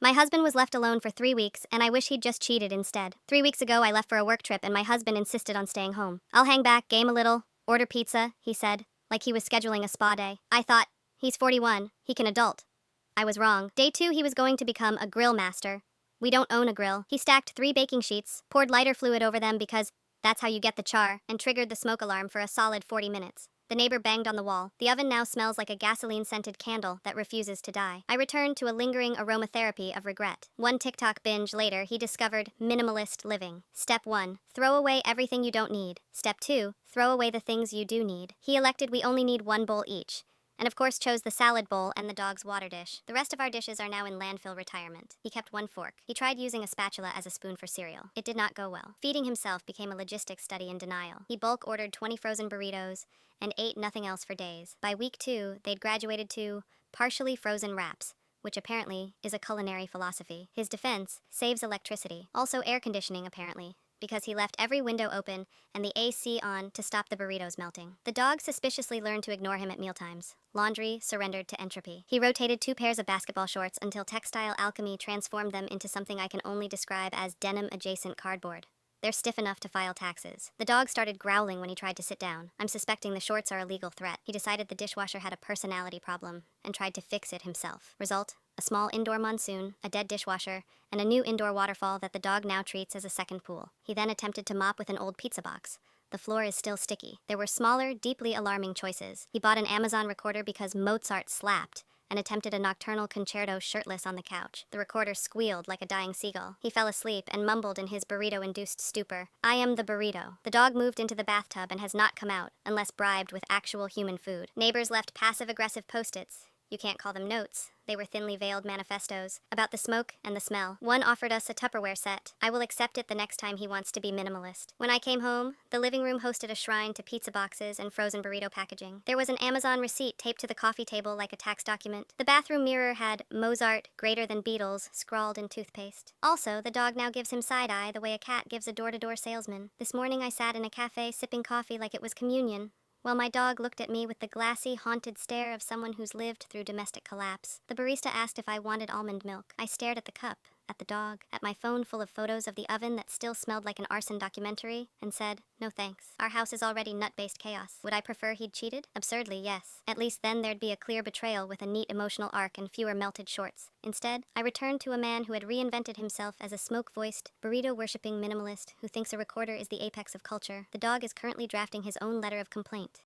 My husband was left alone for 3 weeks, and I wish he'd just cheated instead. 3 weeks ago, I left for a work trip, and my husband insisted on staying home. I'll hang back, game a little, order pizza, he said, like he was scheduling a spa day. I thought, he's 41, he can adult. I was wrong. Day 2, he was going to become a grill master. We don't own a grill. He stacked 3 baking sheets, poured lighter fluid over them because that's how you get the char, and triggered the smoke alarm for a solid 40 minutes. The neighbor banged on the wall. The oven now smells like a gasoline-scented candle that refuses to die. I returned to a lingering aromatherapy of regret. One TikTok binge later, he discovered minimalist living. Step 1. Throw away everything you don't need. Step 2. Throw away the things you do need. He elected we only need 1 bowl each, and of course chose the salad bowl and the dog's water dish. The rest of our dishes are now in landfill retirement. He kept 1 fork. He tried using a spatula as a spoon for cereal. It did not go well. Feeding himself became a logistics study in denial. He bulk ordered 20 frozen burritos and ate nothing else for days. By week 2, they'd graduated to partially frozen wraps, which apparently is a culinary philosophy. His defense: saves electricity. Also air conditioning, apparently, because he left every window open and the AC on to stop the burritos melting. The dog suspiciously learned to ignore him at mealtimes. Laundry surrendered to entropy. He rotated 2 pairs of basketball shorts until Textile alchemy transformed them into something I can only describe as denim-adjacent cardboard. They're stiff enough to file taxes. The dog started growling when he tried to sit down. I'm suspecting the shorts are a legal threat. He decided the dishwasher had a personality problem and tried to fix it himself. Result: a small indoor monsoon, a dead dishwasher, and a new indoor waterfall that the dog now treats as a second pool. He then attempted to mop with an old pizza box. The floor is still sticky. There were smaller, deeply alarming choices. He bought an Amazon recorder because Mozart slapped, and attempted a nocturnal concerto shirtless on the couch. The recorder squealed like a dying seagull. He fell asleep and mumbled in his burrito-induced stupor, "I am the burrito." The dog moved into the bathtub and has not come out, unless bribed with actual human food. Neighbors left passive-aggressive post-its. You can't call them notes. They were thinly veiled manifestos about the smoke and the smell. One offered us a Tupperware set. I will accept it the next time he wants to be minimalist. When I came home, the living room hosted a shrine to pizza boxes and frozen burrito packaging. There was an Amazon receipt taped to the coffee table like a tax document. The bathroom mirror had "Mozart greater than Beatles" scrawled in toothpaste. Also, the dog now gives him side-eye the way a cat gives a door-to-door salesman. This morning I sat in a cafe sipping coffee like it was communion, while my dog looked at me with the glassy, haunted stare of someone who's lived through domestic collapse. The barista asked if I wanted almond milk. I stared at the cup, at the dog, at my phone full of photos of the oven that still smelled like an arson documentary, and said, no thanks. Our house is already nut-based chaos. Would I prefer he'd cheated? Absurdly, yes. At least then there'd be a clear betrayal with a neat emotional arc and fewer melted shorts. Instead, I returned to a man who had reinvented himself as a smoke-voiced, burrito-worshipping minimalist who thinks a recorder is the apex of culture. The dog is currently drafting his own letter of complaint.